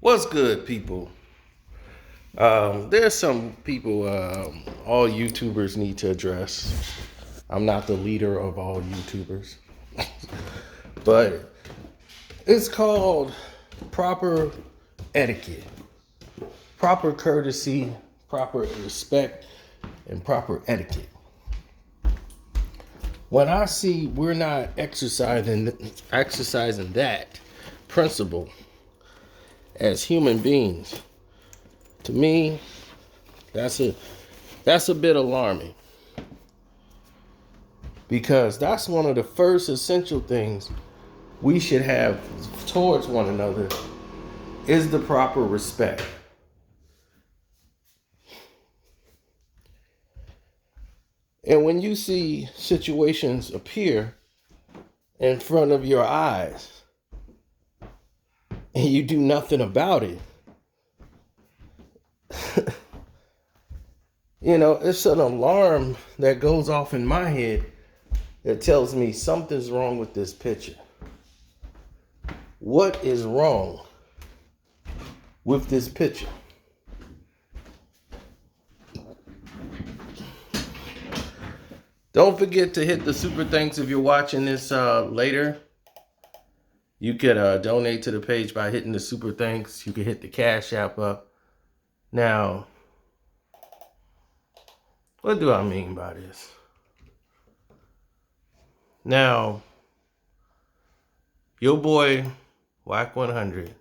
What's good, people? There's some people all YouTubers need to address. I'm not the leader of all YouTubers, but it's called proper etiquette, proper courtesy, proper respect, and proper etiquette. When I see we're not exercising that principle as human beings, to me, that's a bit alarming, because that's one of the first essential things we should have towards one another is the proper respect. And when you see situations appear in front of your eyes and you do nothing about it, it's an alarm that goes off in my head that tells me something's wrong with this picture. What is wrong with this picture? Don't forget to hit the super thanks if you're watching this later. You could donate to the page by hitting the super thanks. You can hit the Cash App up. Now, what do I mean by this? Now, your boy, Wack 100,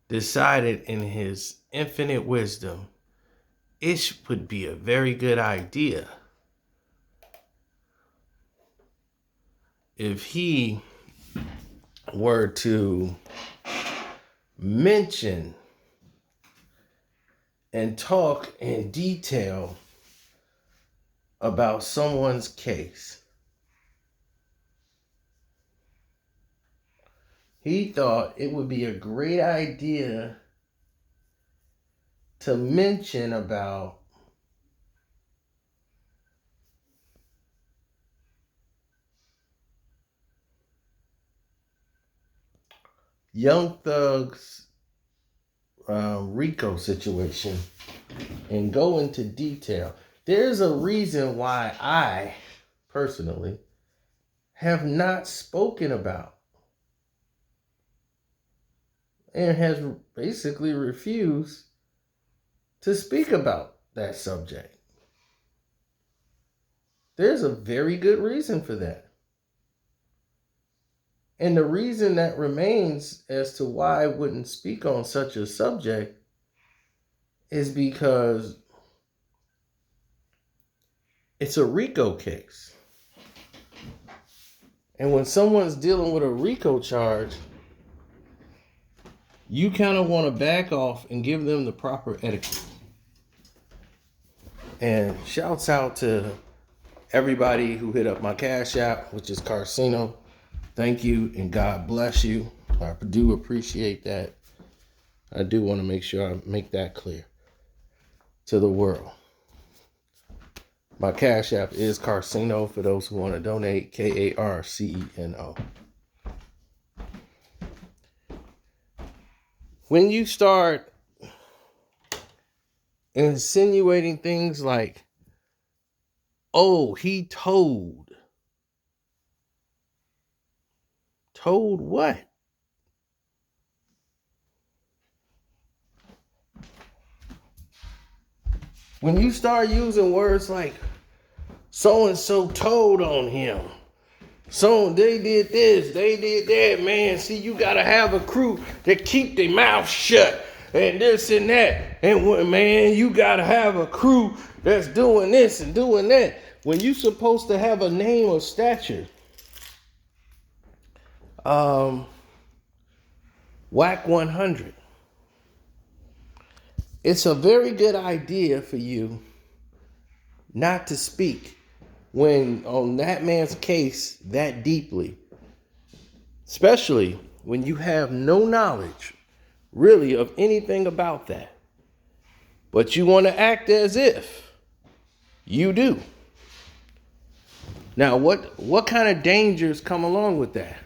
decided in his infinite wisdom, it would be a very good idea if he were to mention and talk in detail about someone's case. He thought it would be a great idea to mention about Young Thug's Rico situation and go into detail. There's a reason why I personally have not spoken about and has basically refused to speak about that subject. There's a very good reason for that. And the reason that remains as to why I wouldn't speak on such a subject is because it's a RICO case. And when someone's dealing with a RICO charge, you kind of want to back off and give them the proper etiquette. And shouts out to everybody who hit up my Cash App, which is Carcino. Thank you and God bless you. I do appreciate that. I do want to make sure I make that clear to the world. My Cash App is Carcino for those who want to donate. Karceno. When you start insinuating things like, oh, he told what? When you start using words like so-and-so told on him, so they did this, they did that, man. See, you gotta have a crew that keep their mouth shut and this and that. And man, you gotta have a crew that's doing this and doing that. When you supposed to have a name of stature. Wack 100. It's a very good idea for you not to speak when on that man's case that deeply, especially when you have no knowledge really of anything about that, but you want to act as if you do. Now, what kind of dangers come along with that?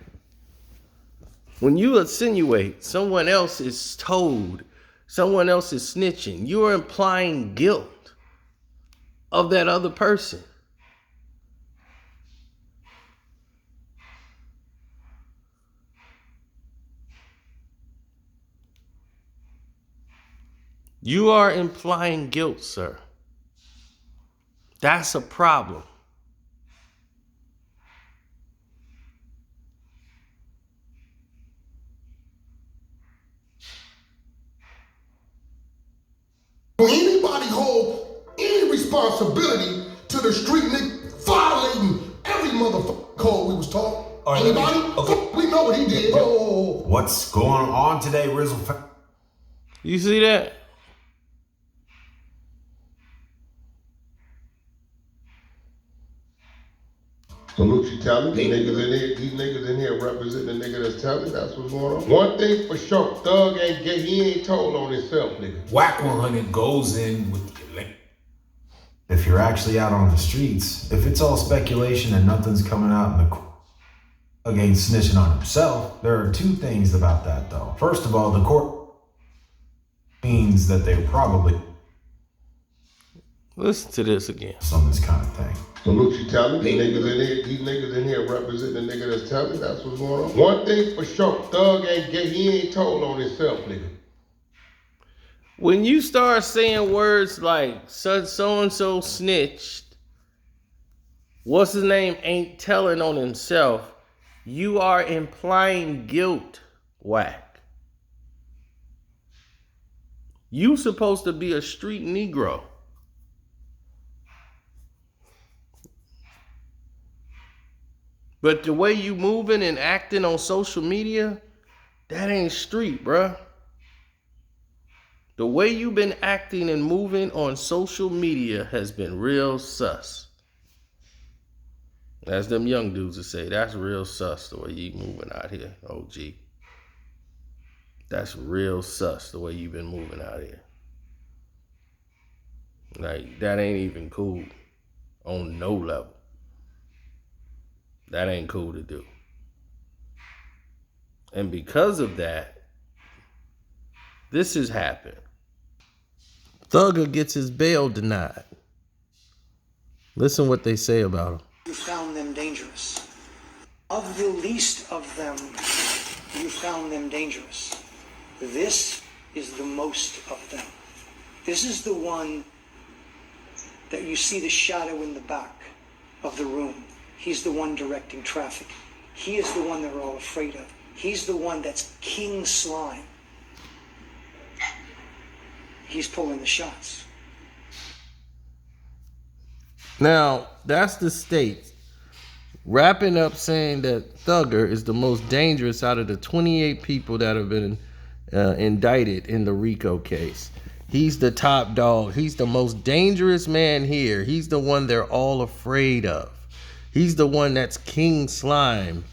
When you insinuate someone else is told, someone else is snitching, you are implying guilt of that other person. You are implying guilt, sir. That's a problem. Will anybody hold any responsibility to the street nigga violating every motherfucking code we was taught? Right, anybody? Okay. We know what he did. Oh. What's going on today, Rizzle? You see that? Salute you, tell me. These niggas in here representing the nigga that's telling. That's what's going on. One thing for sure, Thug ain't gay. He ain't told on himself, nigga. Wack 100 goes in with the elect. If you're actually out on the streets, if it's all speculation and nothing's coming out in the against snitching on himself, there are two things about that, though. First of all, the court means that they probably Listen to this again. on this kind of thing. Salute you, tell me. These niggas in here representing the nigga that's telling. That's what's going on. One thing for sure, Thug ain't gay. He ain't told on himself, nigga. When you start saying words like so-and-so snitched, what's his name ain't telling on himself, you are implying guilt, Wack. You supposed to be a street Negro. But the way you moving and acting on social media, that ain't street, bruh. The way you been acting and moving on social media has been real sus. As them young dudes would say, that's real sus the way you moving out here, OG. That's real sus the way you been moving out here. Like, that ain't even cool on no level. That ain't cool to do. And because of that, this has happened. Thugger gets his bail denied. Listen what they say about him. You found them dangerous. Of the least of them, you found them dangerous. This is the most of them. This is the one that you see the shadow in the back of the room. He's the one directing traffic. He is the one they're all afraid of. He's the one that's King Slime. He's pulling the shots. Now, that's the state wrapping up saying that Thugger is the most dangerous out of the 28 people that have been indicted in the RICO case. He's the top dog. He's the most dangerous man here. He's the one they're all afraid of. He's the one that's King Slime.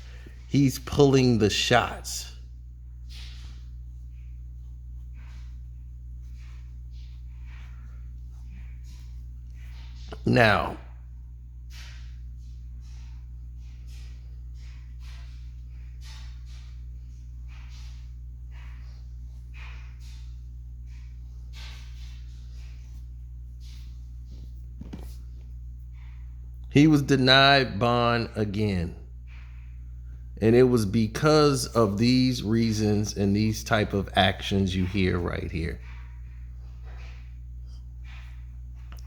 He's pulling the shots. Now, he was denied bond again. And it was because of these reasons and these type of actions you hear right here.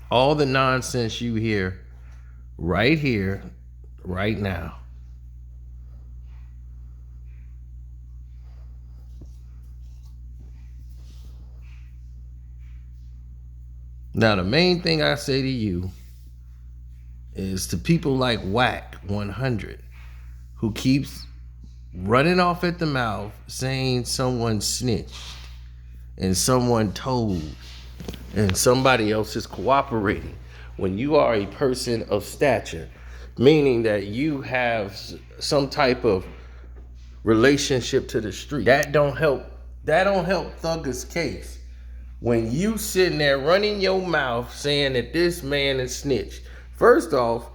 All the nonsense you hear right here, right now. Now, the main thing I say to you is to people like Wack 100, who keeps running off at the mouth saying someone snitched and someone told and somebody else is cooperating. When you are a person of stature, meaning that you have some type of relationship to the street, that don't help Thugger's case. When you sitting there running your mouth saying that this man is snitched, first off,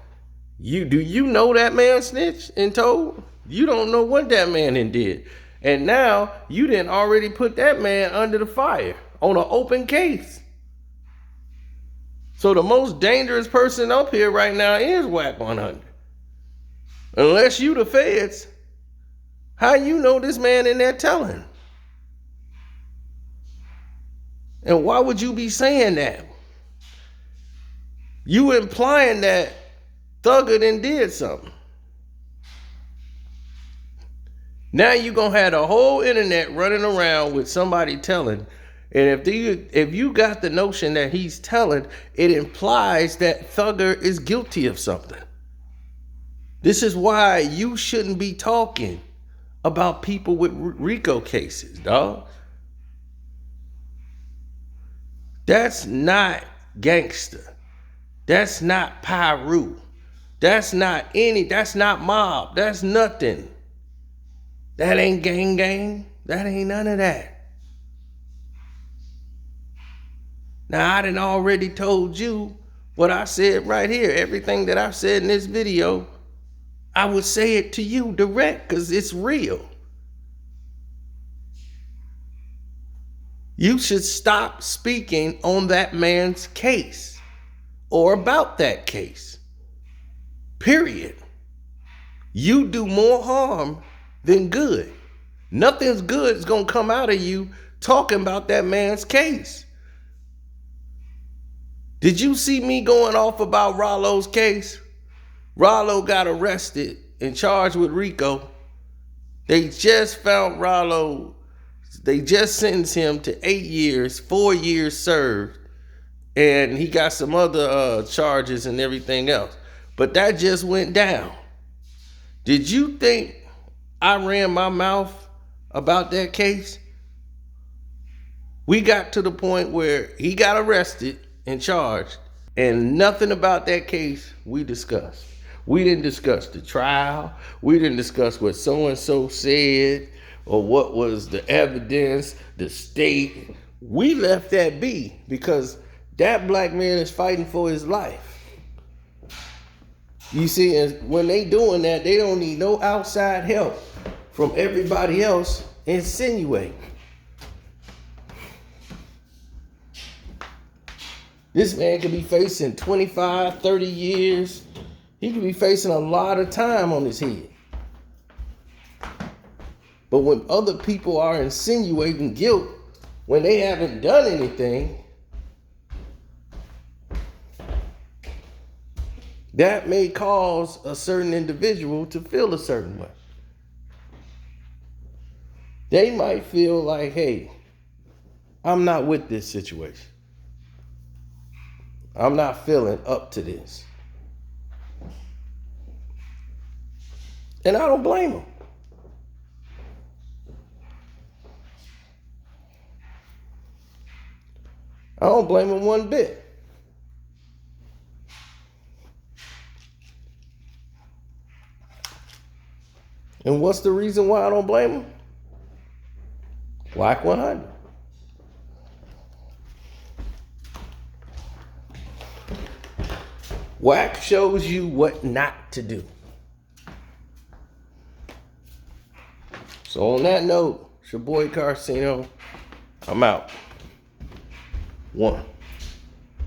do you know that man snitched and told? You don't know what that man did. And now you didn't already put that man under the fire on an open case. So the most dangerous person up here right now is Wack 100. Unless you the feds, how you know this man in there telling? And why would you be saying that? You implying that Thugger done did something. Now you gonna have the whole internet running around with somebody telling. And if you got the notion that he's telling, it implies that Thugger is guilty of something. This is why you shouldn't be talking about people with RICO cases, dog. That's not gangster. That's not Pyru. That's not mob. That's nothing. That ain't gang. That ain't none of that. Now, I done already told you what I said right here. Everything that I've said in this video, I would say it to you direct because it's real. You should stop speaking on that man's case or about that case. Period. You do more harm than good. Nothing's good is going to come out of you talking about that man's case. Did you see me going off about Rollo's case? Rollo got arrested and charged with RICO. They just found Rollo. They just sentenced him to 8 years, 4 years served. And he got some other charges and everything else. But that just went down. Did you think I ran my mouth about that case? We got to the point where he got arrested and charged, and nothing about that case we discussed. We didn't discuss the trial. We didn't discuss what so-and-so said or what was the evidence, the state. We left that be because that black man is fighting for his life. You see, and when they doing that, they don't need no outside help from everybody else insinuating. This man could be facing 25, 30 years. He could be facing a lot of time on his head. But when other people are insinuating guilt when they haven't done anything, that may cause a certain individual to feel a certain way. They might feel like, hey, I'm not with this situation. I'm not feeling up to this. And I don't blame them. I don't blame them one bit. And what's the reason why I don't blame them? Wack 100. Wack shows you what not to do. So on that note, it's your boy Carcino. I'm out. 1.